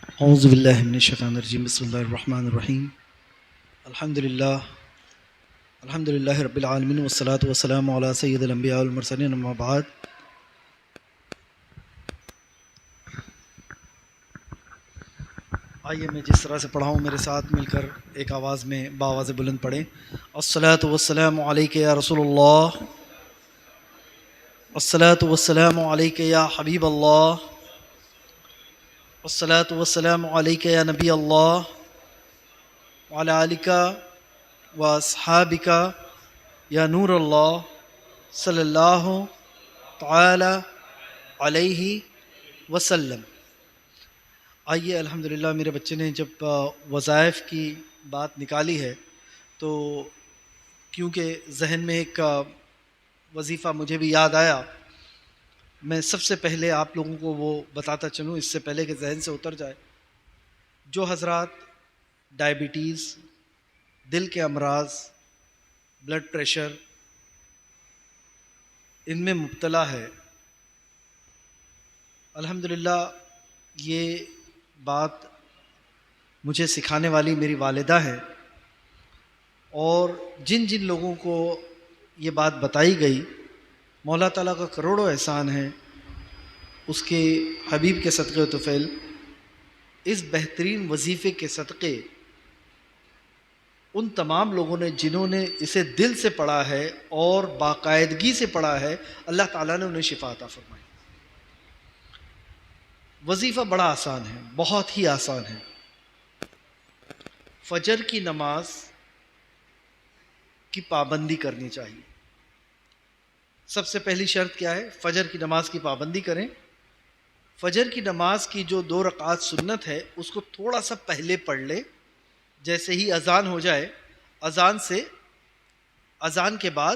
اعوذ باللہ من الشیطان الرجیم بسم اللہ الرحمن الرحیم الحمد للہ رب العالمین والصلاة والسلام علی سید الانبیاء والمرسلین اما بعد. آئیے میں جس طرح سے پڑھا ہوں میرے ساتھ مل کر ایک آواز میں باواز بلند پڑھیں. الصلاۃ والسلام علیک یا رسول اللہ، الصلاۃ والسلام علیک یا حبیب اللہ، الصلاۃ والسلام علیک یا نبی اللہ وعلی آلک و اصحابک یا نور اللہ صلی اللہ تعالی علیہ وسلم. آئیے الحمدللہ میرے بچے نے جب وظائف کی بات نکالی ہے تو کیونکہ ذہن میں ایک وظیفہ مجھے بھی یاد آیا، میں سب سے پہلے آپ لوگوں کو وہ بتاتا چلوں اس سے پہلے کہ ذہن سے اتر جائے. جو حضرات ڈائبٹیز، دل کے امراض، بلڈ پریشر ان میں مبتلا ہے، الحمدللہ یہ بات مجھے سکھانے والی میری والدہ ہے، اور جن جن لوگوں کو یہ بات بتائی گئی مولا تعالیٰ کا کروڑوں احسان ہے، اس کے حبیب کے صدقے و طفیل اس بہترین وظیفے کے صدقے ان تمام لوگوں نے جنہوں نے اسے دل سے پڑھا ہے اور باقاعدگی سے پڑھا ہے، اللہ تعالیٰ نے انہیں شفا عطا فرمائی. وظیفہ بڑا آسان ہے، بہت ہی آسان ہے. فجر کی نماز کی پابندی کرنی چاہیے. سب سے پہلی شرط کیا ہے؟ فجر کی نماز کی پابندی کریں. فجر کی نماز کی جو 2 رکعات سنت ہے اس کو تھوڑا سا پہلے پڑھ لے. جیسے ہی اذان ہو جائے اذان کے بعد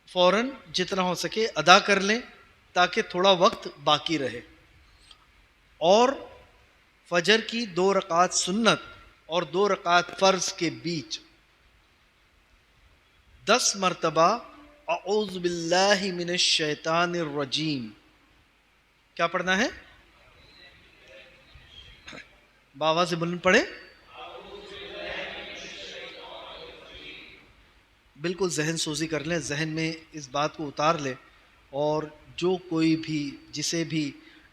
فوراً جتنا ہو سکے ادا کر لیں تاکہ تھوڑا وقت باقی رہے. اور فجر کی 2 رکعات سنت اور 2 رکعات فرض کے بیچ 10 مرتبہ اعوذ باللہ من الشیطان الرجیم کیا پڑھنا ہے؟ باواز بلند پڑھیں. بالکل ذہن سوزی کر لیں، ذہن میں اس بات کو اتار لیں. اور جو کوئی بھی جسے بھی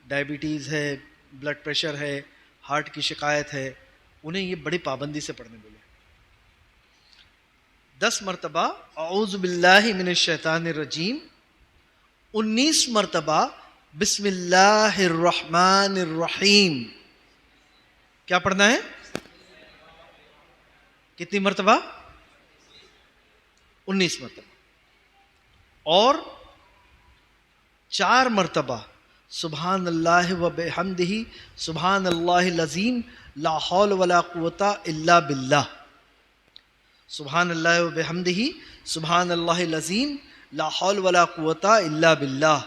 ڈائبٹیز ہے، بلڈ پریشر ہے، ہارٹ کی شکایت ہے، انہیں یہ بڑی پابندی سے پڑھنے بولے. 10 مرتبہ اعوذ باللہ من الشیطان الرجیم، 19 مرتبہ بسم اللہ الرحمن الرحیم. کیا پڑھنا ہے؟ کتنی مرتبہ؟ 19 مرتبہ. اور 4 مرتبہ سبحان اللہ و بحمدہ سبحان اللہ العظیم لا حول ولا قوت الا باللہ. سبحان اللہ و بحمدہ سبحان اللہ العظیم لا حول ولا قوت الا باللہ.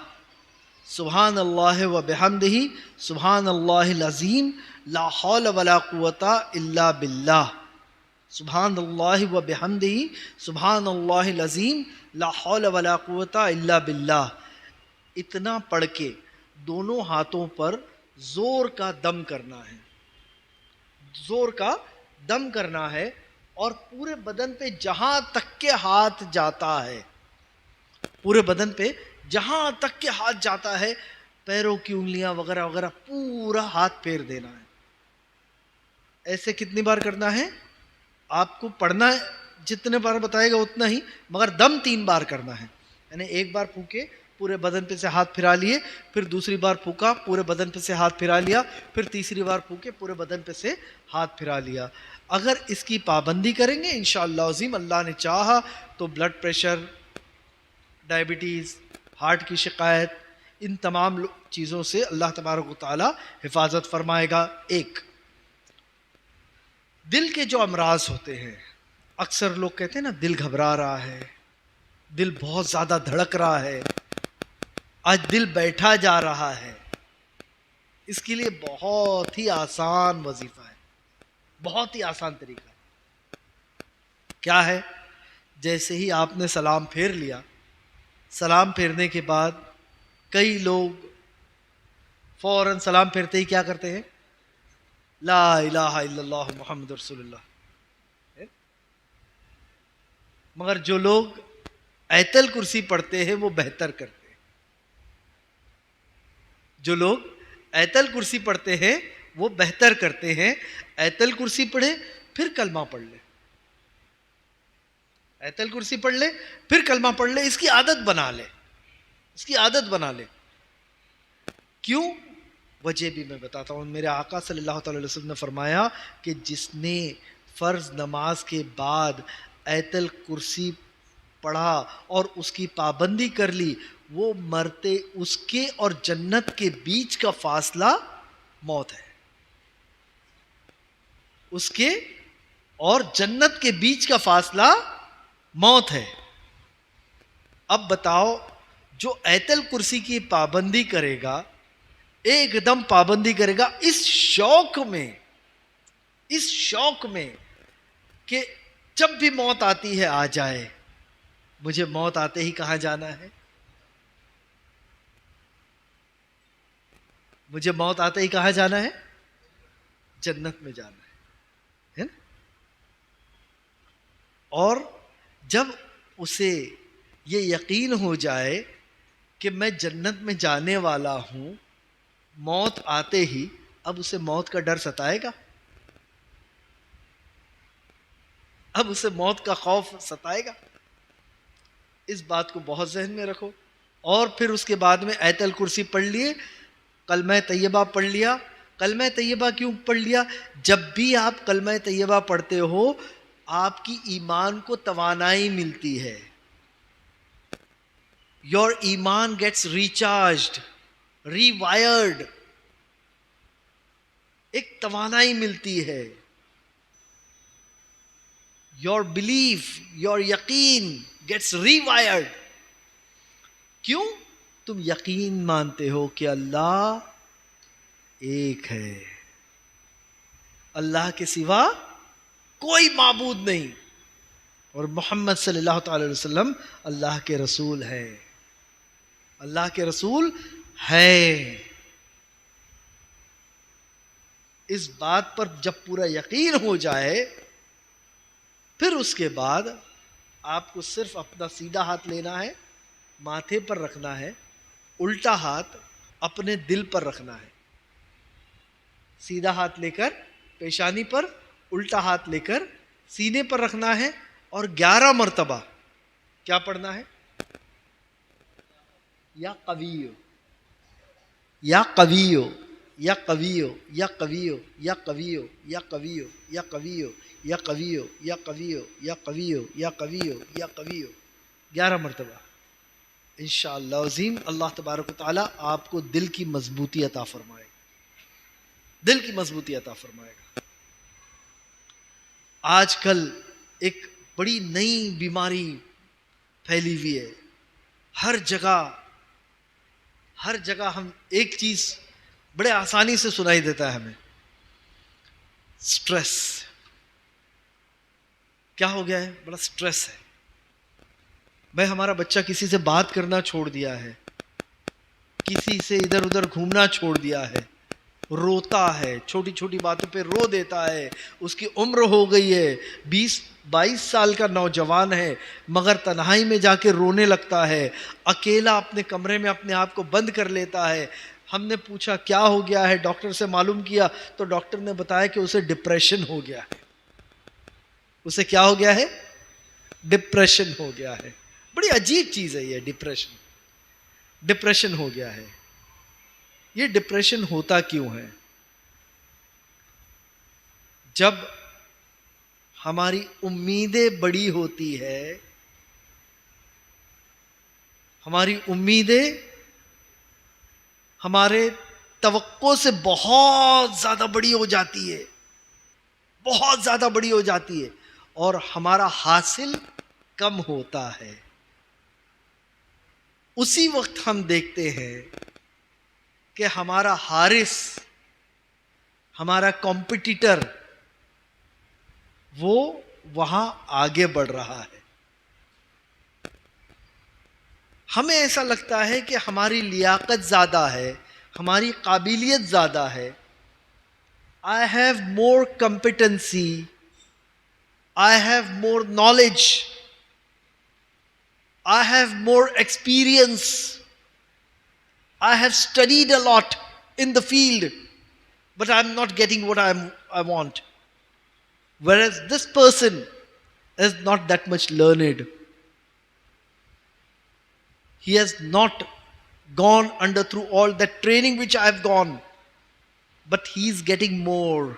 سبحان اللہ و بحمدہ سبحان اللہ العظیم لا حول ولا قوت الا باللہ. سبحان اللہ و بحمدہ سبحان اللہ العظیم لا حول ولا قوت الا باللہ. اتنا پڑھ کے دونوں ہاتھوں پر زور کا دم کرنا ہے، زور کا دم کرنا ہے. اور پورے بدن پہ جہاں تک کے ہاتھ جاتا ہے، پورے بدن پہ جہاں تک کے ہاتھ جاتا ہے، پیروں کی انگلیاں وغیرہ وغیرہ پورا ہاتھ پھیر دینا ہے. ایسے کتنی بار کرنا ہے؟ آپ کو پڑھنا ہے جتنے بار بتائے گا اتنا ہی، مگر دم 3 بار کرنا ہے. یعنی ایک بار پھونکے پورے بدن پہ سے ہاتھ پھرا لیے، پھر دوسری بار پھونکا پورے بدن پہ سے ہاتھ پھرا لیا، پھر تیسری بار پھونکے پورے بدن پہ سے ہاتھ پھرا لیا. اگر اس کی پابندی کریں گے انشاءاللہ عظیم، اللہ نے چاہا تو بلڈ پریشر، ڈائبٹیز، ہارٹ کی شکایت، ان تمام چیزوں سے اللہ تبارک و تعالی حفاظت فرمائے گا. ایک دل کے جو امراض ہوتے ہیں، اکثر لوگ کہتے ہیں نا دل گھبرا رہا ہے، دل بہت زیادہ دھڑک رہا ہے، آج دل بیٹھا جا رہا ہے. اس کے لیے بہت ہی آسان وظیفہ ہے، بہت ہی آسان طریقہ ہے. کیا ہے؟ جیسے ہی آپ نے سلام پھیر لیا، سلام پھیرنے کے بعد کئی لوگ فوراً سلام پھیرتے ہی کیا کرتے ہیں؟ لا الہ الا اللہ محمد رسول اللہ. مگر جو لوگ آیت الکرسی پڑھتے ہیں وہ بہتر کرتے ہیں. جو لوگ آیت الکرسی پڑھتے ہیں وہ بہتر کرتے ہیں. آیت الکرسی پڑھے پھر کلمہ پڑھ لے. آیت الکرسی پڑھ لے پھر کلمہ پڑھ لے. اس کی عادت بنا لے. اس کی عادت بنا لے. کیوں؟ وجہ بھی میں بتاتا ہوں. میرے آقا صلی اللہ تعالی وسلم نے فرمایا کہ جس نے فرض نماز کے بعد آیت الکرسی پڑھا اور اس کی پابندی کر لی، وہ مرتے اس کے اور جنت کے بیچ کا فاصلہ موت ہے. اس کے اور جنت کے بیچ کا فاصلہ موت ہے. اب بتاؤ، جو آیت الکرسی کی پابندی کرے گا، ایک دم پابندی کرے گا اس شوق میں کہ جب بھی موت آتی ہے آ جائے. مجھے موت آتے ہی کہاں جانا ہے؟ مجھے موت آتے ہی کہاں جانا ہے؟ جنت میں جانا ہے نا؟ اور جب اسے یہ یقین ہو جائے کہ میں جنت میں جانے والا ہوں، موت آتے ہی اب اسے موت کا ڈر ستائے گا؟ اب اسے موت کا خوف ستائے گا؟ اس بات کو بہت ذہن میں رکھو. اور پھر اس کے بعد میں آیت الکرسی پڑھ لیے، کلمہ طیبہ پڑھ لیا. کلمہ طیبہ کیوں پڑھ لیا؟ جب بھی آپ کلمہ طیبہ پڑھتے ہو آپ کی ایمان کو توانائی ملتی ہے. Your ایمان gets recharged, rewired. ایک توانائی ملتی ہے. Your belief, your یقین gets rewired. کیوں؟ تم یقین مانتے ہو کہ اللہ ایک ہے، اللہ کے سوا کوئی معبود نہیں، اور محمد صلی اللہ تعالی وسلم اللہ کے رسول ہے. اللہ کے رسول ہے. اس بات پر جب پورا یقین ہو جائے پھر اس کے بعد آپ کو صرف اپنا سیدھا ہاتھ لینا ہے، ماتھے پر رکھنا ہے، الٹا ہاتھ اپنے دل پر رکھنا ہے. سیدھا ہاتھ لے کر پیشانی پر، الٹا ہاتھ لے کر سینے پر رکھنا ہے، اور 11 مرتبہ کیا پڑھنا ہے؟ یا قویو، یا قویو، یا قویو، یا قویو، یا قویو، یا قویو، یا قویو، یا قویو، یا قویو، یا قویو، یا قویو، یا قویو. 11 مرتبہ. انشاءاللہ عظیم اللہ تبارک و تعالی آپ کو دل کی مضبوطی عطا فرمائے گا. دل کی مضبوطی عطا فرمائے گا. آج کل ایک بڑی نئی بیماری پھیلی ہوئی ہے. ہر جگہ ہم ایک چیز بڑے آسانی سے سنائی دیتا ہے ہمیں، سٹریس. کیا ہو گیا ہے؟ بڑا سٹریس ہے. بھائی ہمارا بچہ کسی سے بات کرنا چھوڑ دیا ہے، کسی سے ادھر ادھر گھومنا چھوڑ دیا ہے، روتا ہے، چھوٹی چھوٹی باتوں پہ رو دیتا ہے. اس کی عمر ہو گئی ہے 20-22 سال کا نوجوان ہے، مگر تنہائی میں جا کے رونے لگتا ہے، اکیلا اپنے کمرے میں اپنے آپ کو بند کر لیتا ہے. ہم نے پوچھا کیا ہو گیا ہے، ڈاکٹر سے معلوم کیا تو ڈاکٹر نے بتایا کہ اسے ڈپریشن ہو گیا ہے. اسے کیا ہو گیا ہے؟ ڈپریشن ہو گیا ہے. بڑی عجیب چیز ہے یہ ڈپریشن ہو گیا ہے. یہ ڈپریشن ہوتا کیوں ہے؟ جب ہماری امیدیں بڑی ہوتی ہے، ہماری امیدیں ہمارے توقع سے بہت زیادہ بڑی ہو جاتی ہے، بہت زیادہ بڑی ہو جاتی ہے، اور ہمارا حاصل کم ہوتا ہے. اسی وقت ہم دیکھتے ہیں کہ ہمارا حارس، ہمارا کمپٹیٹر وہ وہاں آگے بڑھ رہا ہے. ہمیں ایسا لگتا ہے کہ ہماری لیاقت زیادہ ہے، ہماری قابلیت زیادہ ہے، I have more competency, I have more knowledge, I have more experience, I have studied a lot in the field, but I'm not getting what I want. Whereas this person is not that much learned. He has not gone under through all that training which I have gone, but he is getting more.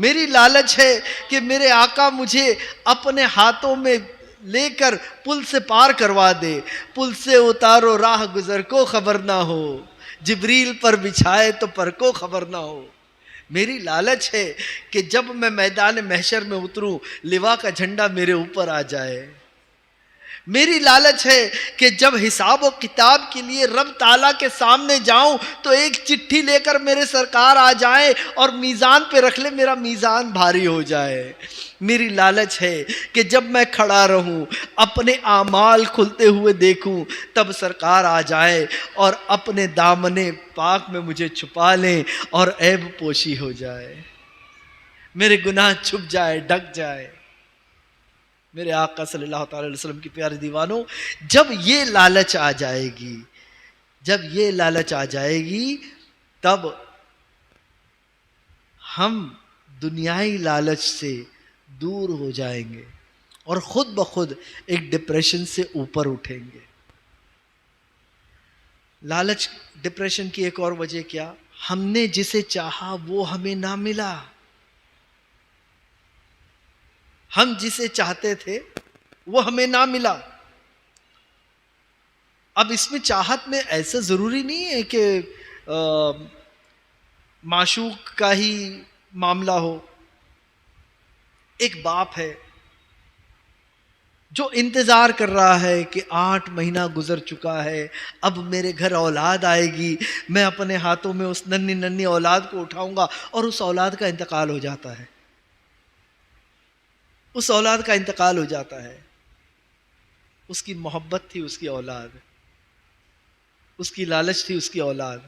میری لالچ ہے کہ میرے آقا مجھے اپنے ہاتھوں میں لے کر پل سے پار کروا دے. پل سے اتارو راہ گزر کو خبر نہ ہو, جبریل پر بچھائے تو پر کو خبر نہ ہو. میری لالچ ہے کہ جب میں میدان محشر میں اتروں لوا کا جھنڈا میرے اوپر آ جائے. میری لالچ ہے کہ جب حساب و کتاب کے لیے رب تعالیٰ کے سامنے جاؤں تو ایک چٹھی لے کر میرے سرکار آ جائیں اور میزان پہ رکھ لے, میرا میزان بھاری ہو جائے. میری لالچ ہے کہ جب میں کھڑا رہوں اپنے اعمال کھلتے ہوئے دیکھوں تب سرکار آ جائے اور اپنے دامن پاک میں مجھے چھپا لیں اور عیب پوشی ہو جائے, میرے گناہ چھپ جائے, ڈھک جائے. میرے آقا صلی اللہ تعالی علیہ وسلم کی پیارے دیوانوں, جب یہ لالچ آ جائے گی, جب یہ لالچ آ جائے گی تب ہم دنیائی لالچ سے دور ہو جائیں گے اور خود بخود ایک ڈپریشن سے اوپر اٹھیں گے. لالچ ڈپریشن کی ایک اور وجہ کیا؟ ہم نے جسے چاہا وہ ہمیں نہ ملا. ہم جسے چاہتے تھے وہ ہمیں نہ ملا. اب اس میں چاہت میں ایسا ضروری نہیں ہے کہ معشوق کا ہی معاملہ ہو. ایک باپ ہے جو انتظار کر رہا ہے کہ 8 مہینہ گزر چکا ہے, اب میرے گھر اولاد آئے گی, میں اپنے ہاتھوں میں اس ننھی اولاد کو اٹھاؤں گا, اور اس اولاد کا انتقال ہو جاتا ہے. اس اولاد کا انتقال ہو جاتا ہے. اس کی محبت تھی اس کی اولاد, اس کی لالچ تھی اس کی اولاد,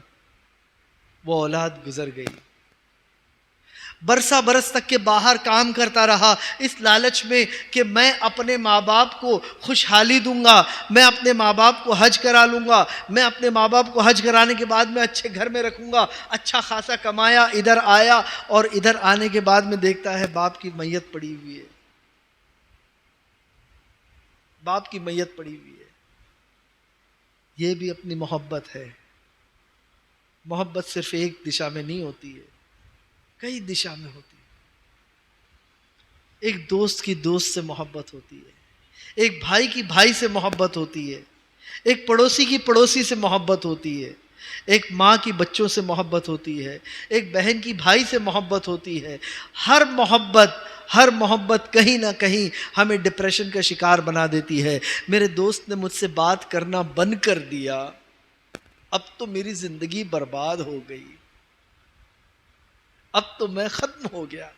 وہ اولاد گزر گئی. برسا برس تک کے باہر کام کرتا رہا اس لالچ میں کہ میں اپنے ماں باپ کو خوشحالی دوں گا, میں اپنے ماں باپ کو حج کرا لوں گا, میں اپنے ماں باپ کو حج کرانے کے بعد میں اچھے گھر میں رکھوں گا. اچھا خاصا کمایا, ادھر آیا, اور ادھر آنے کے بعد میں دیکھتا ہے باپ کی میت پڑی ہوئی ہے, باپ کی میت پڑی ہوئی ہے. یہ بھی اپنی محبت ہے. محبت صرف ایک دشا میں نہیں ہوتی ہے, کئی دشا میں ہوتی ہے. ایک دوست کی دوست سے محبت ہوتی ہے, ایک بھائی کی بھائی سے محبت ہوتی ہے, ایک پڑوسی کی پڑوسی سے محبت ہوتی ہے, ایک ماں کی بچوں سے محبت ہوتی ہے, ایک بہن کی بھائی سے محبت ہوتی ہے. ہر محبت کہیں نہ کہیں ہمیں ڈپریشن کا شکار بنا دیتی ہے. میرے دوست نے مجھ سے بات کرنا بند کر دیا, اب تو میری زندگی برباد ہو گئی, اب تو میں ختم ہو گیا.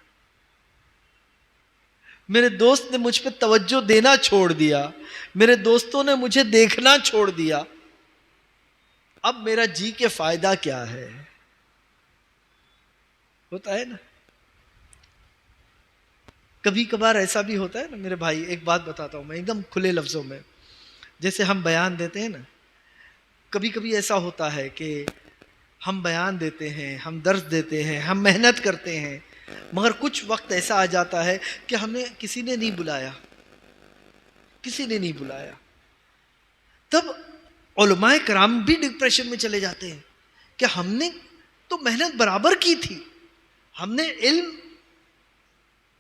میرے دوست نے مجھ پہ توجہ دینا چھوڑ دیا, میرے دوستوں نے مجھے دیکھنا چھوڑ دیا, اب میرا جی کے فائدہ کیا ہے؟ ہوتا ہے نا, کبھی کبھار ایسا بھی ہوتا ہے نا میرے بھائی. ایک بات بتاتا ہوں میں ایک دم کھلے لفظوں میں, جیسے ہم بیان دیتے ہیں نا, کبھی کبھی ایسا ہوتا ہے کہ ہم بیان دیتے ہیں, ہم درس دیتے ہیں, ہم محنت کرتے ہیں, مگر کچھ وقت ایسا آ جاتا ہے کہ ہمیں کسی نے نہیں بلایا, کسی نے نہیں بلایا. تب علماء کرام بھی ڈپریشن میں چلے جاتے ہیں کہ ہم نے تو محنت برابر کی تھی, ہم نے علم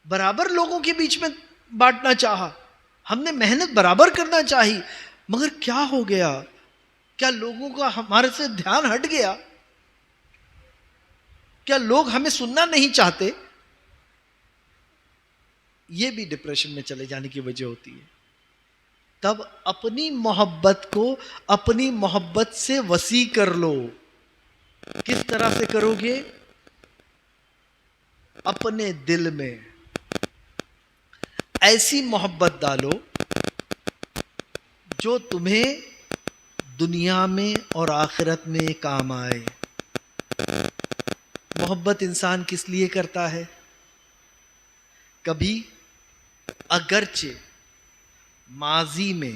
برابر لوگوں کے بیچ میں بانٹنا چاہا, ہم نے محنت برابر کرنا چاہی, مگر کیا ہو گیا؟ کیا لوگوں کا ہمارے سے دھیان ہٹ گیا؟ کیا لوگ ہمیں سننا نہیں چاہتے؟ یہ بھی ڈپریشن میں چلے جانے کی وجہ ہوتی ہے. تب اپنی محبت کو اپنی محبت سے وسیع کر لو. کس طرح سے کرو گے؟ اپنے دل میں ایسی محبت ڈالو جو تمہیں دنیا میں اور آخرت میں کام آئے. محبت انسان کس لیے کرتا ہے؟ کبھی اگرچہ ماضی میں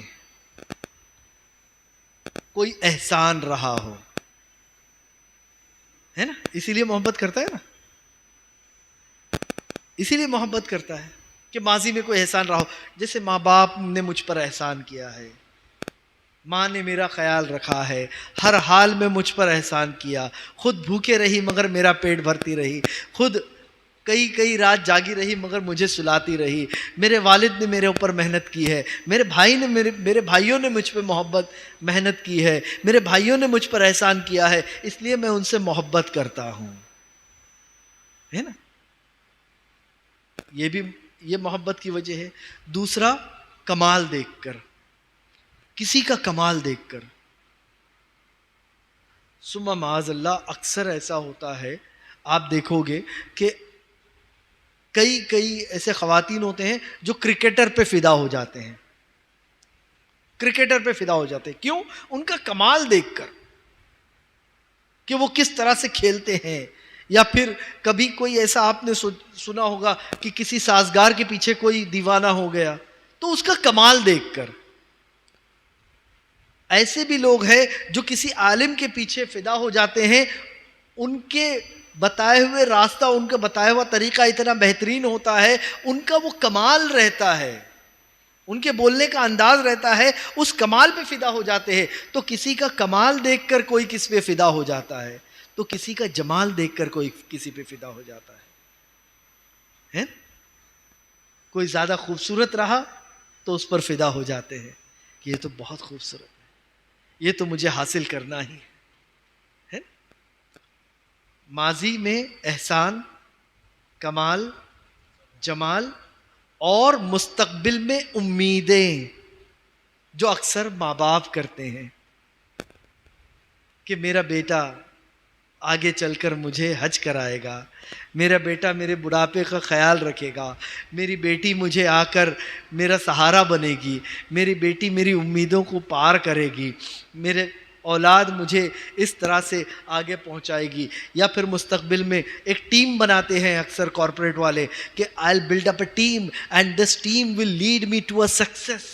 کوئی احسان رہا ہو, ہے نا, اسی لیے محبت کرتا ہے نا, اسی لیے محبت کرتا ہے کہ ماضی میں کوئی احسان رہا ہو. جیسے ماں باپ نے مجھ پر احسان کیا ہے, ماں نے میرا خیال رکھا ہے, ہر حال میں مجھ پر احسان کیا, خود بھوکے رہی مگر میرا پیٹ بھرتی رہی, خود کئی رات جاگی رہی مگر مجھے سلاتی رہی. میرے والد نے میرے اوپر محنت کی ہے, میرے بھائیوں نے مجھ پہ محنت کی ہے, میرے بھائیوں نے مجھ پر احسان کیا ہے, اس لیے میں ان سے محبت کرتا ہوں. ہے نا, یہ محبت کی وجہ ہے. دوسرا, کمال دیکھ کر, کسی کا کمال دیکھ کر. ثم معاذ اللہ اکثر ایسا ہوتا ہے, آپ دیکھو گے کہ کئی ایسے خواتین ہوتے ہیں جو کرکٹر پہ فدا ہو جاتے ہیں. کرکٹر پہ فدا ہو جاتے ہیں کیوں؟ ان کا کمال دیکھ کر کہ وہ کس طرح سے کھیلتے ہیں. یا پھر کبھی کوئی ایسا آپ نے سنا ہوگا کہ کسی سازگار کے پیچھے کوئی دیوانہ ہو گیا, تو اس کا کمال دیکھ کر. ایسے بھی لوگ ہیں جو کسی عالم کے پیچھے فدا ہو جاتے ہیں, ان کے بتائے ہوئے راستہ, ان کا بتایا ہوا طریقہ اتنا بہترین ہوتا ہے, ان کا وہ کمال رہتا ہے, ان کے بولنے کا انداز رہتا ہے, اس کمال پہ فدا ہو جاتے ہیں. تو کسی کا کمال دیکھ کر کوئی کس پہ فدا ہو جاتا ہے, تو کسی کا جمال دیکھ کر کوئی کسی پہ فدا ہو جاتا ہے. کوئی زیادہ خوبصورت رہا تو اس پر فدا ہو جاتے ہیں کہ یہ تو بہت خوبصورت ہے, یہ تو مجھے حاصل کرنا ہی ہے. ماضی میں احسان, کمال, جمال, اور مستقبل میں امیدیں جو اکثر ماں باپ کرتے ہیں کہ میرا بیٹا آگے چل کر مجھے حج کرائے گا, میرا بیٹا میرے بڑھاپے کا خیال رکھے گا, میری بیٹی مجھے آ کر میرا سہارا بنے گی, میری بیٹی میری امیدوں کو پار کرے گی, میرے اولاد مجھے اس طرح سے آگے پہنچائے گی. یا پھر مستقبل میں ایک ٹیم بناتے ہیں اکثر کارپوریٹ والے کہ I'll build up a team and this team will lead me to a success.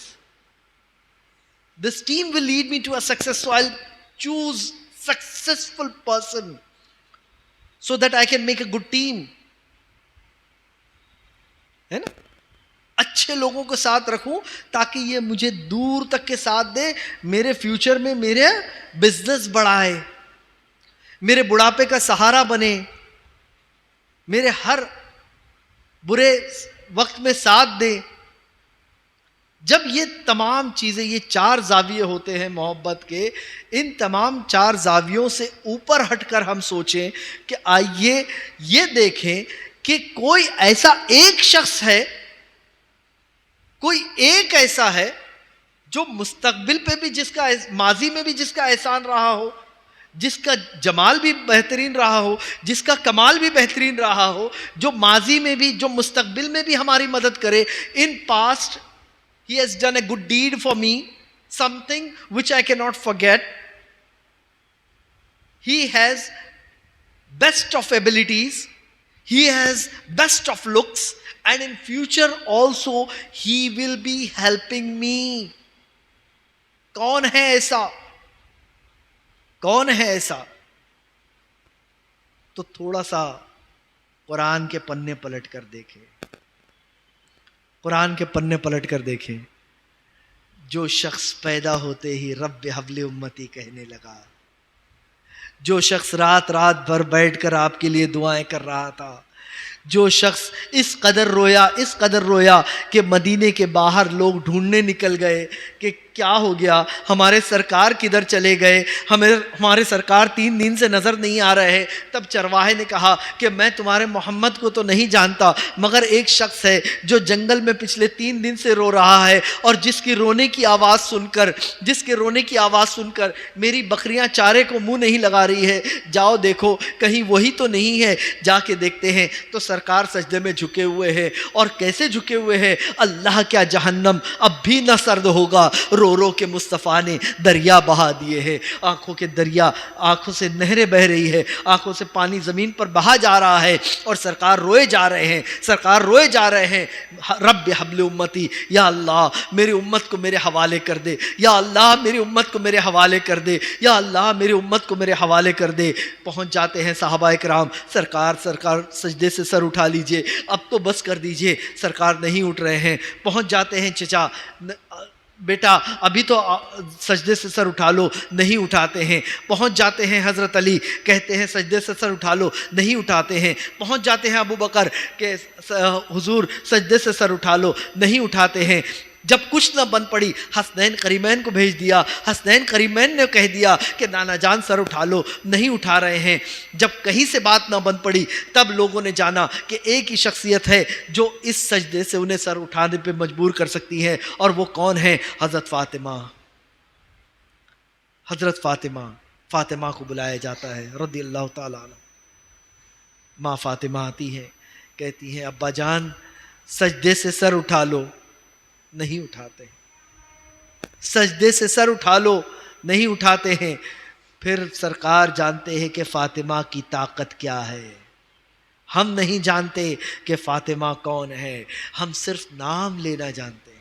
This team will lead me to a success, so I'll choose successful person so that I can make a good team. ہے نا, اچھے لوگوں کو ساتھ رکھوں تاکہ یہ مجھے دور تک کے ساتھ دے, میرے فیوچر میں میرے بزنس بڑھائے, میرے بڑھاپے کا سہارا بنے, میرے ہر برے وقت میں ساتھ دے. جب یہ تمام چیزیں, یہ 4 زاویے ہوتے ہیں محبت کے, ان تمام 4 زاویوں سے اوپر ہٹ کر ہم سوچیں کہ آئیے یہ دیکھیں کہ کوئی ایسا ایک شخص ہے, کوئی ایک ایسا ہے جو مستقبل پہ بھی, جس کا ماضی میں بھی جس کا احسان رہا ہو, جس کا جمال بھی بہترین رہا ہو, جس کا کمال بھی بہترین رہا ہو, جو ماضی میں بھی, جو مستقبل میں بھی ہماری مدد کرے. In past he has done a good deed for me, something which I cannot forget. He has best of abilities, he has best of looks, and in future also he will be helping me. کون ہے ایسا, کون ہے ایسا؟ تو تھوڑا سا قرآن کے پنے پلٹ کر دیکھیں, قرآن کے پنے پلٹ کر دیکھیں. جو شخص پیدا ہوتے ہی رب حبل امتی کہنے لگا, جو شخص رات بھر بیٹھ کر آپ کے لیے دعائیں کر رہا تھا, جو شخص اس قدر رویا کہ مدینے کے باہر لوگ ڈھونڈنے نکل گئے کہ کیا ہو گیا, ہمارے سرکار کدھر چلے گئے, ہمارے سرکار 3 دن سے نظر نہیں آ رہے ہیں. تب چرواہے نے کہا کہ میں تمہارے محمد کو تو نہیں جانتا, مگر ایک شخص ہے جو جنگل میں پچھلے 3 دن سے رو رہا ہے, اور جس کے رونے کی آواز سن کر میری بکریاں چارے کو منہ نہیں لگا رہی ہے, جاؤ دیکھو کہیں وہی تو نہیں ہے. جا کے دیکھتے ہیں تو سرکار سجدے میں جھکے ہوئے ہیں, اور کیسے جھکے ہوئے ہیں, اللہ کیا جہنم اب بھی نہ سرد ہوگا, رو کے مصطفیٰ نے دریا بہا دیے ہیں. آنکھوں کے دریا, آنکھوں سے نہریں بہ رہی ہے, آنکھوں سے پانی زمین پر بہا جا رہا ہے, اور سرکار روئے جا رہے ہیں. رب حبل امتی, یا اللہ میری امت کو میرے حوالے کر دے, یا اللہ میری امت کو میرے حوالے کر دے, یا اللہ میری امت کو میرے حوالے کر دے. پہنچ جاتے ہیں صحابہ کرام, سرکار سجدے سے سر اٹھا لیجئے, اب تو بس کر دیجئے. سرکار نہیں اٹھ رہے ہیں. پہنچ جاتے ہیں چچا, بیٹا ابھی تو سجدے سے سر اٹھا لو، نہیں اٹھاتے ہیں۔ پہنچ جاتے ہیں حضرت علی، کہتے ہیں سجدے سے سر اٹھا لو، نہیں اٹھاتے ہیں۔ پہنچ جاتے ہیں ابو بکر کہ حضور سجدے سے سر اٹھا لو، نہیں اٹھاتے ہیں۔ جب کچھ نہ بن پڑی، حسنین قریمین کو بھیج دیا، حسنین قریمین نے کہہ دیا کہ نانا جان سر اٹھا لو، نہیں اٹھا رہے ہیں۔ جب کہیں سے بات نہ بن پڑی، تب لوگوں نے جانا کہ ایک ہی شخصیت ہے جو اس سجدے سے انہیں سر اٹھانے پہ مجبور کر سکتی ہے، اور وہ کون ہے؟ حضرت فاطمہ۔ حضرت فاطمہ، فاطمہ کو بلایا جاتا ہے رضی اللہ تعالیٰ عنہ۔ ماں فاطمہ آتی ہے، کہتی ہیں ابا جان سجدے سے سر اٹھا لو، نہیں اٹھاتے۔ سجدے سے سر اٹھا لو، نہیں اٹھاتے ہیں۔ پھر سرکار جانتے ہیں کہ فاطمہ کی طاقت کیا ہے۔ ہم نہیں جانتے کہ فاطمہ کون ہے، ہم صرف نام لینا جانتے ہیں،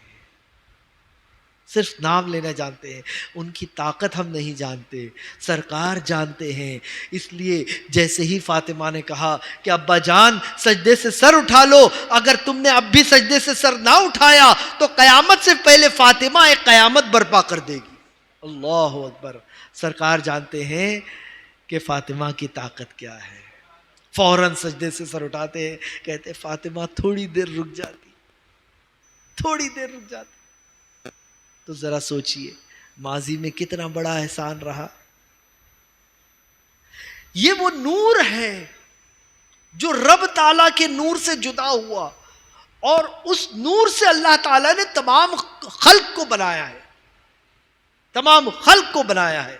صرف نام لینا جانتے ہیں، ان کی طاقت ہم نہیں جانتے، سرکار جانتے ہیں۔ اس لیے جیسے ہی فاطمہ نے کہا کہ ابا جان سجدے سے سر اٹھا لو، اگر تم نے اب بھی سجدے سے سر نہ اٹھایا تو قیامت سے پہلے فاطمہ ایک قیامت برپا کر دے گی۔ اللہ اکبر۔ سرکار جانتے ہیں کہ فاطمہ کی طاقت کیا ہے، فوراً سجدے سے سر اٹھاتے ہیں، کہتے فاطمہ تھوڑی دیر رک جاتی، تھوڑی دیر رک جاتی۔ تو ذرا سوچئے ماضی میں کتنا بڑا احسان رہا۔ یہ وہ نور ہے جو رب تعالیٰ کے نور سے جدا ہوا، اور اس نور سے اللہ تعالیٰ نے تمام خلق کو بنایا ہے، تمام خلق کو بنایا ہے۔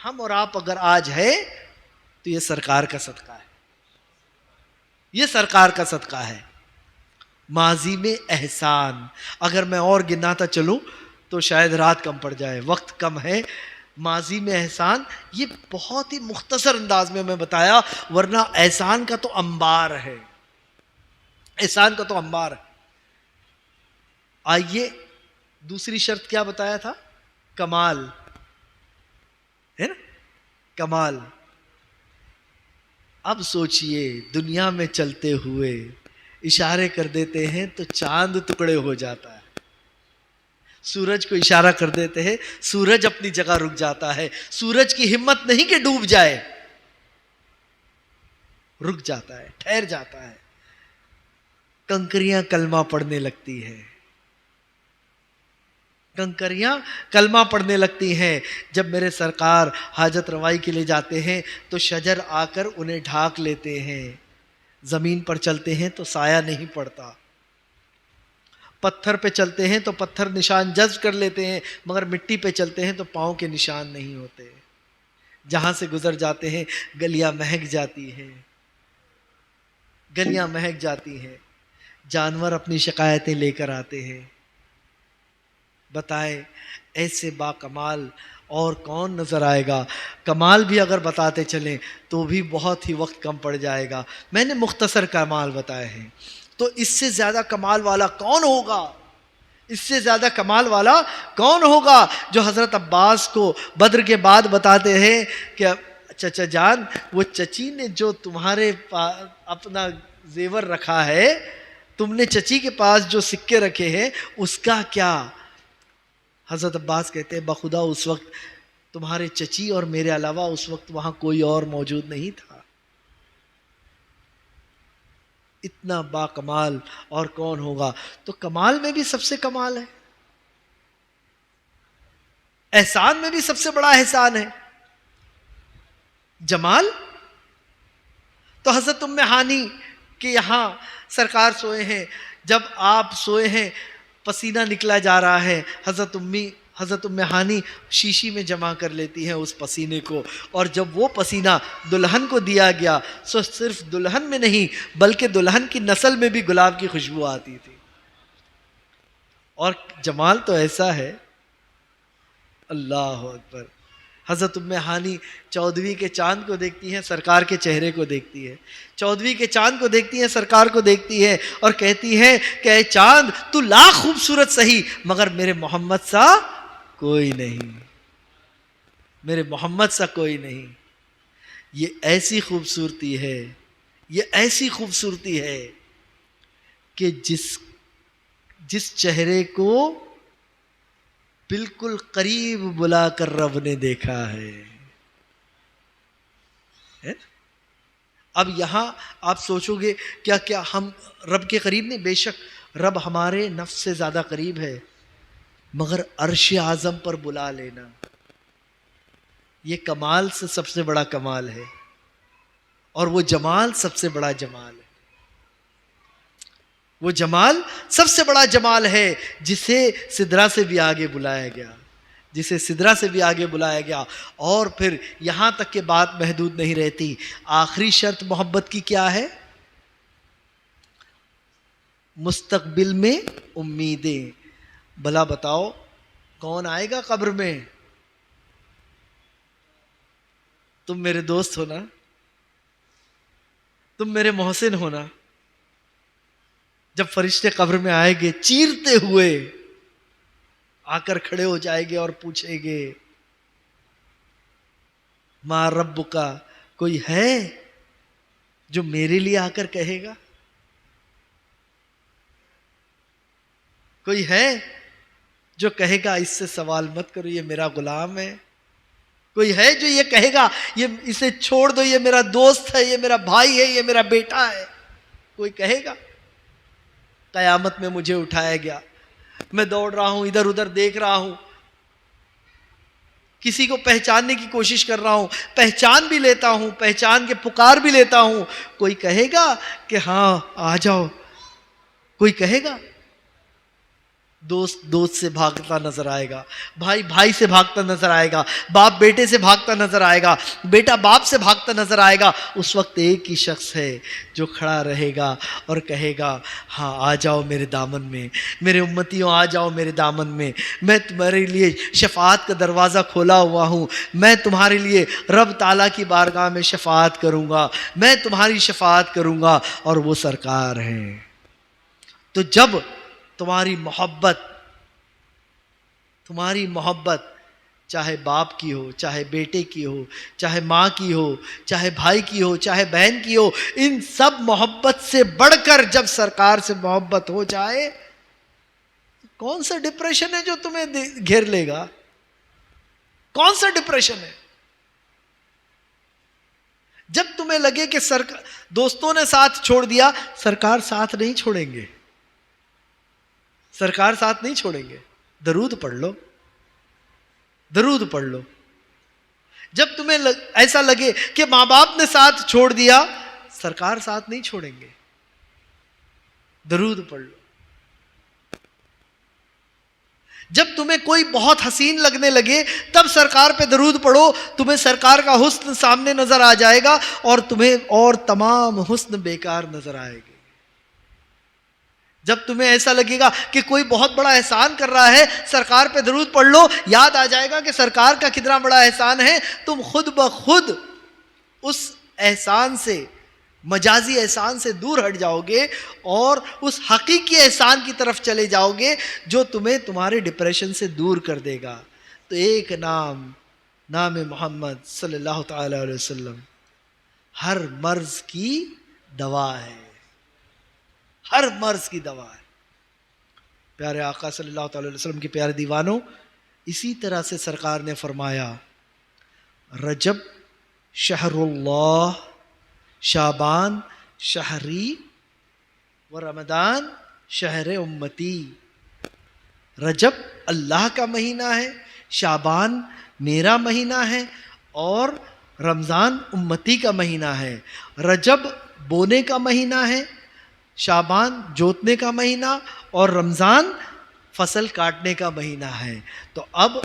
ہم اور آپ اگر آج ہے تو یہ سرکار کا صدقہ ہے، یہ سرکار کا صدقہ ہے۔ ماضی میں احسان اگر میں اور گناتا چلوں تو شاید رات کم پڑ جائے، وقت کم ہے۔ ماضی میں احسان، یہ بہت ہی مختصر انداز میں بتایا، ورنہ احسان کا تو انبار ہے، احسان کا تو انبار ہے۔ آئیے دوسری شرط کیا بتایا تھا؟ کمال ہے نا، کمال۔ اب سوچئے دنیا میں چلتے ہوئے اشارے کر دیتے ہیں تو چاند ٹکڑے ہو جاتا ہے، سورج کو اشارہ کر دیتے ہیں سورج اپنی جگہ رک جاتا ہے، سورج کی ہمت نہیں کہ ڈوب جائے، رک جاتا ہے، ٹھہر جاتا ہے۔ کنکریاں کلمہ پڑھنے لگتی ہے، کنکریاں کلمہ پڑھنے لگتی ہیں۔ جب میرے سرکار حاجت روائی کے لیے جاتے ہیں تو شجر آ کر انہیں ڈھانک لیتے ہیں، زمین پر چلتے ہیں تو سایہ نہیں پڑتا، پتھر پہ چلتے ہیں تو پتھر نشان جذب کر لیتے ہیں، مگر مٹی پہ چلتے ہیں تو پاؤں کے نشان نہیں ہوتے۔ جہاں سے گزر جاتے ہیں گلیاں مہک جاتی ہیں، گلیاں مہک جاتی ہیں، جانور اپنی شکایتیں لے کر آتے ہیں۔ بتائے ایسے با کمال اور کون نظر آئے گا؟ کمال بھی اگر بتاتے چلیں تو بھی بہت ہی وقت کم پڑ جائے گا۔ میں نے مختصر کمال بتائے ہیں، تو اس سے زیادہ کمال والا کون ہوگا؟ اس سے زیادہ کمال والا کون ہوگا جو حضرت عباس کو بدر کے بعد بتاتے ہیں کہ چچا جان وہ چچی نے جو تمہارے اپنا زیور رکھا ہے، تم نے چچی کے پاس جو سکے رکھے ہیں اس کا کیا؟ حضرت عباس کہتے ہیں بخدا اس وقت تمہارے چچی اور میرے علاوہ اس وقت وہاں کوئی اور موجود نہیں تھا۔ اتنا با کمال اور کون ہوگا؟ تو کمال میں بھی سب سے کمال ہے، احسان میں بھی سب سے بڑا احسان ہے، جمال۔ تو حضرت ام ہانی کے یہاں سرکار سوئے ہیں، جب آپ سوئے ہیں پسینہ نکلا جا رہا ہے، حضرت ام ہانی شیشی میں جمع کر لیتی ہیں اس پسینے کو، اور جب وہ پسینہ دلہن کو دیا گیا تو صرف دلہن میں نہیں بلکہ دلہن کی نسل میں بھی گلاب کی خوشبو آتی تھی۔ اور جمال تو ایسا ہے، اللہ اکبر۔ حضرت ام ہانی 14ویں کے چاند کو دیکھتی ہیں، سرکار کے چہرے کو دیکھتی ہے، 14ویں کے چاند کو دیکھتی ہیں، سرکار کو دیکھتی ہے، اور کہتی ہیں کہ اے چاند تو لاکھ خوبصورت سہی مگر میرے محمد سا کوئی نہیں، میرے محمد سا کوئی نہیں۔ یہ ایسی خوبصورتی ہے، یہ ایسی خوبصورتی ہے کہ جس چہرے کو بالکل قریب بلا کر رب نے دیکھا ہے. اب یہاں آپ سوچو گے کیا ہم رب کے قریب نہیں؟ بے شک رب ہمارے نفس سے زیادہ قریب ہے، مگر عرش اعظم پر بلا لینا یہ کمال سے سب سے بڑا کمال ہے، اور وہ جمال سب سے بڑا جمال ہے. وہ جمال سب سے بڑا جمال ہے جسے سدرا سے بھی آگے بلایا گیا، جسے سدرا سے بھی آگے بلایا گیا. اور پھر یہاں تک کہ بات محدود نہیں رہتی، آخری شرط محبت کی کیا ہے؟ مستقبل میں امیدیں. بھلا بتاؤ کون آئے گا قبر میں؟ تم میرے دوست ہو نا، تم میرے محسن ہو نا. جب فرشتے قبر میں آئیں گے چیرتے ہوئے آ کر کھڑے ہو جائیں گے اور پوچھیں گے ما ربک، کوئی ہے جو میرے لیے آ کر کہے گا؟ کوئی ہے جو کہے گا اس سے سوال مت کرو یہ میرا غلام ہے؟ کوئی ہے جو یہ کہے گا یہ اسے چھوڑ دو یہ میرا دوست ہے، یہ میرا بھائی ہے، یہ میرا بیٹا ہے؟ کوئی کہے گا؟ قیامت میں مجھے اٹھایا گیا، میں دوڑ رہا ہوں، ادھر ادھر دیکھ رہا ہوں، کسی کو پہچاننے کی کوشش کر رہا ہوں، پہچان بھی لیتا ہوں، پہچان کے پکار بھی لیتا ہوں. کوئی کہے گا کہ ہاں آ جاؤ؟ کوئی کہے گا؟ دوست دوست سے بھاگتا نظر آئے گا، بھائی بھائی سے بھاگتا نظر آئے گا، باپ بیٹے سے بھاگتا نظر آئے گا، بیٹا باپ سے بھاگتا نظر آئے گا. اس وقت ایک ہی شخص ہے جو کھڑا رہے گا اور کہے گا ہاں آ جاؤ میرے دامن میں، میرے امتیوں آ جاؤ میرے دامن میں تمہارے لیے شفاعت کا دروازہ کھولا ہوا ہوں، میں تمہارے لیے رب تعالیٰ کی بارگاہ میں شفاعت کروں گا، میں تمہاری شفاعت کروں گا، اور وہ سرکار ہیں. تو جب تمہاری محبت چاہے باپ کی ہو، چاہے بیٹے کی ہو، چاہے ماں کی ہو، چاہے بھائی کی ہو، چاہے بہن کی ہو، ان سب محبت سے بڑھ کر جب سرکار سے محبت ہو جائے، کون سا ڈپریشن ہے جو تمہیں گھیر لے گا؟ کون سا ڈپریشن ہے؟ جب تمہیں لگے کہ دوستوں نے ساتھ چھوڑ دیا، سرکار ساتھ نہیں چھوڑیں گے، سرکار ساتھ نہیں چھوڑیں گے. درود پڑھ لو، درود پڑھ لو. جب تمہیں ایسا لگے کہ ماں باپ نے ساتھ چھوڑ دیا، سرکار ساتھ نہیں چھوڑیں گے، درود پڑھ لو. جب تمہیں کوئی بہت حسین لگنے لگے تب سرکار پہ درود پڑھو، تمہیں سرکار کا حسن سامنے نظر آ جائے گا اور تمہیں اور تمام حسن بیکار نظر آئے گے. جب تمہیں ایسا لگے گا کہ کوئی بہت بڑا احسان کر رہا ہے، سرکار پہ درود پڑھ لو، یاد آ جائے گا کہ سرکار کا کتنا بڑا احسان ہے. تم خود بخود اس احسان سے، مجازی احسان سے دور ہٹ جاؤ گے اور اس حقیقی احسان کی طرف چلے جاؤ گے جو تمہیں تمہارے ڈپریشن سے دور کر دے گا. تو ایک نام محمد صلی اللہ تعالی علیہ وسلم ہر مرض کی دوا ہے، ہر مرض کی دوا ہے. پیارے آقا صلی اللہ تعالی علیہ وسلم کے پیارے دیوانوں، اسی طرح سے سرکار نے فرمایا رجب شہر اللہ، شعبان شہری، و رمضان شہر امتی. رجب اللہ کا مہینہ ہے، شعبان میرا مہینہ ہے، اور رمضان امتی کا مہینہ ہے. رجب بونے کا مہینہ ہے، شعبان جوتنے کا مہینہ، اور رمضان فصل کاٹنے کا مہینہ ہے. تو اب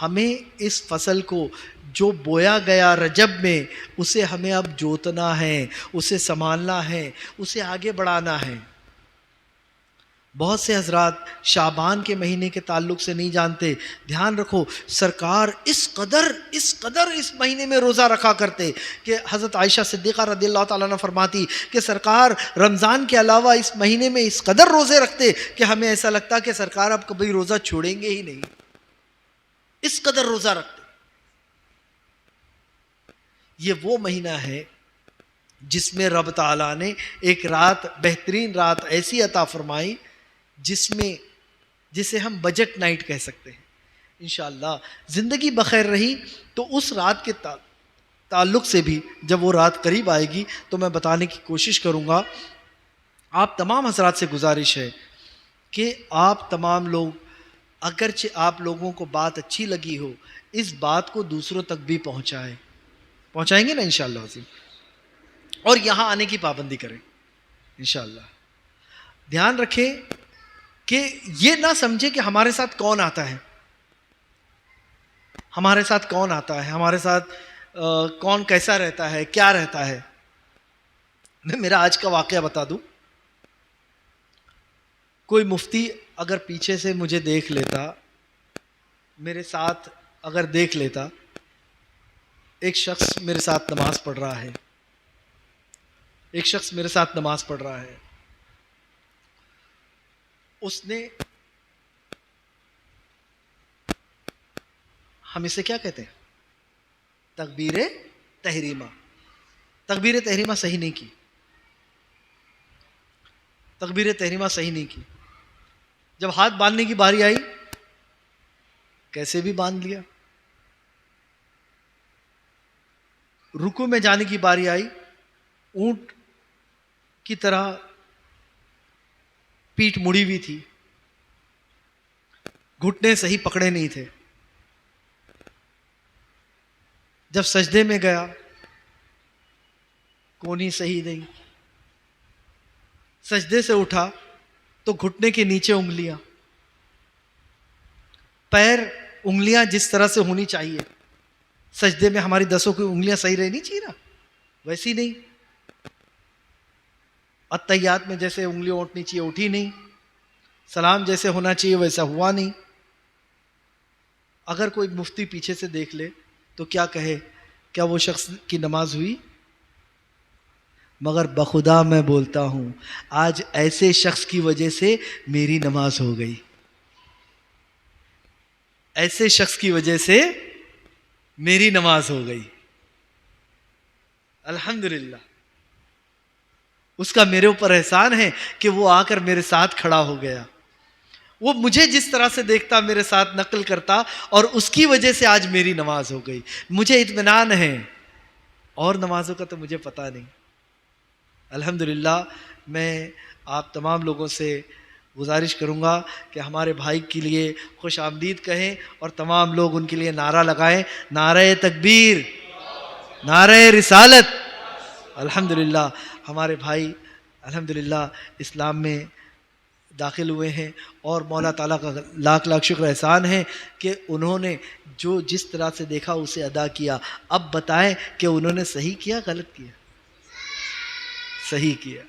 ہمیں اس فصل کو جو بویا گیا رجب میں، اسے ہمیں اب جوتنا ہے، اسے سنبھالنا ہے، اسے آگے بڑھانا ہے. بہت سے حضرات شعبان کے مہینے کے تعلق سے نہیں جانتے. دھیان رکھو، سرکار اس قدر اس مہینے میں روزہ رکھا کرتے کہ حضرت عائشہ صدیقہ رضی اللہ تعالیٰ عنہ فرماتی کہ سرکار رمضان کے علاوہ اس مہینے میں اس قدر روزے رکھتے کہ ہمیں ایسا لگتا کہ سرکار اب کبھی روزہ چھوڑیں گے ہی نہیں، اس قدر روزہ رکھتے. یہ وہ مہینہ ہے جس میں رب تعالیٰ نے ایک رات، بہترین رات ایسی عطا فرمائی جسے ہم بجٹ نائٹ کہہ سکتے ہیں. انشاءاللہ زندگی بخیر رہی تو اس رات کے تعلق سے بھی جب وہ رات قریب آئے گی تو میں بتانے کی کوشش کروں گا. آپ تمام حضرات سے گزارش ہے کہ آپ تمام لوگ، اگرچہ آپ لوگوں کو بات اچھی لگی ہو، اس بات کو دوسروں تک بھی پہنچائیں گے نا انشاءاللہ عظیم. اور یہاں آنے کی پابندی کریں انشاءاللہ. دھیان رکھیں کہ یہ نہ سمجھے کہ ہمارے ساتھ کون آتا ہے، ہمارے ساتھ کون آتا ہے، ہمارے ساتھ کون کیسا رہتا ہے، کیا رہتا ہے. میں میرا آج کا واقعہ بتا دوں. کوئی مفتی اگر پیچھے سے مجھے دیکھ لیتا، میرے ساتھ اگر دیکھ لیتا، ایک شخص میرے ساتھ نماز پڑھ رہا ہے، ایک شخص میرے ساتھ نماز پڑھ رہا ہے، اس نے، ہم اسے کیا کہتے ہیں، تکبیر تحریمہ. تکبیر تحریمہ صحیح نہیں کی، تکبیر تحریمہ صحیح نہیں کی. جب ہاتھ باندھنے کی باری آئی، کیسے بھی باندھ لیا. رکوع میں جانے کی باری آئی، اونٹ کی طرح پیٹھ مڑی ہوئی تھی، گھٹنے صحیح پکڑے نہیں تھے. جب سجدے میں گیا، کونی صحیح نہیں. سجدے سے اٹھا تو گھٹنے کے نیچے انگلیاں، پیر انگلیاں جس طرح سے ہونی چاہیے، سجدے میں ہماری 10 کی انگلیاں صحیح رہنی چاہیے نا، ویسی نہیں. اتحیات میں جیسے انگلیاں اٹھنی چاہیے اٹھی نہیں، سلام جیسے ہونا چاہیے ویسا ہوا نہیں. اگر کوئی مفتی پیچھے سے دیکھ لے تو کیا کہے، کیا وہ شخص کی نماز ہوئی؟ مگر بخدا میں بولتا ہوں، آج ایسے شخص کی وجہ سے میری نماز ہو گئی، ایسے شخص کی وجہ سے میری نماز ہو گئی. الحمدللہ اس کا میرے اوپر احسان ہے کہ وہ آ کر میرے ساتھ کھڑا ہو گیا. وہ مجھے جس طرح سے دیکھتا میرے ساتھ نقل کرتا، اور اس کی وجہ سے آج میری نماز ہو گئی. مجھے اطمینان ہے، اور نمازوں کا تو مجھے پتہ نہیں. الحمدللہ میں آپ تمام لوگوں سے گزارش کروں گا کہ ہمارے بھائی کے لیے خوش آمدید کہیں، اور تمام لوگ ان کے لیے نعرہ لگائیں، نعرہ تکبیر، نعرہ رسالت. الحمدللہ ہمارے بھائی الحمدللہ اسلام میں داخل ہوئے ہیں، اور مولا تعالیٰ کا لاکھ لاکھ شکر احسان ہے کہ انہوں نے جو جس طرح سے دیکھا اسے ادا کیا. اب بتائیں کہ انہوں نے صحیح کیا غلط کیا؟ صحیح کیا.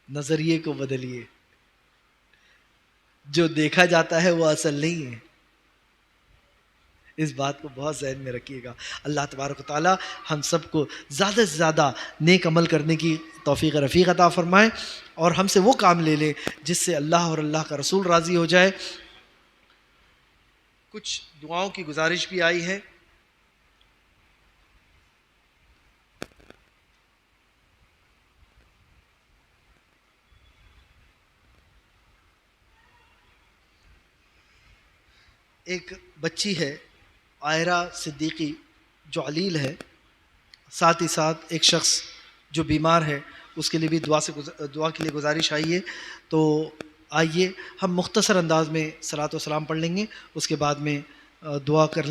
نظریے کو بدلیے، جو دیکھا جاتا ہے وہ اصل نہیں ہے. اس بات کو بہت ذہن میں رکھیے گا. اللہ تبارک و تعالی ہم سب کو زیادہ سے زیادہ نیک عمل کرنے کی توفیق رفیق عطا فرمائے، اور ہم سے وہ کام لے لے جس سے اللہ اور اللہ کا رسول راضی ہو جائے. کچھ دعاؤں کی گزارش بھی آئی ہے. ایک بچی ہے عائرہ صدیقی جو علیل ہے، ساتھ ہی ساتھ ایک شخص جو بیمار ہے، اس کے لیے بھی دعا کے لیے گزارش آئی ہے. تو آئیے ہم مختصر انداز میں صلاۃ و سلام پڑھ لیں گے، اس کے بعد میں دعا کر لیں گے.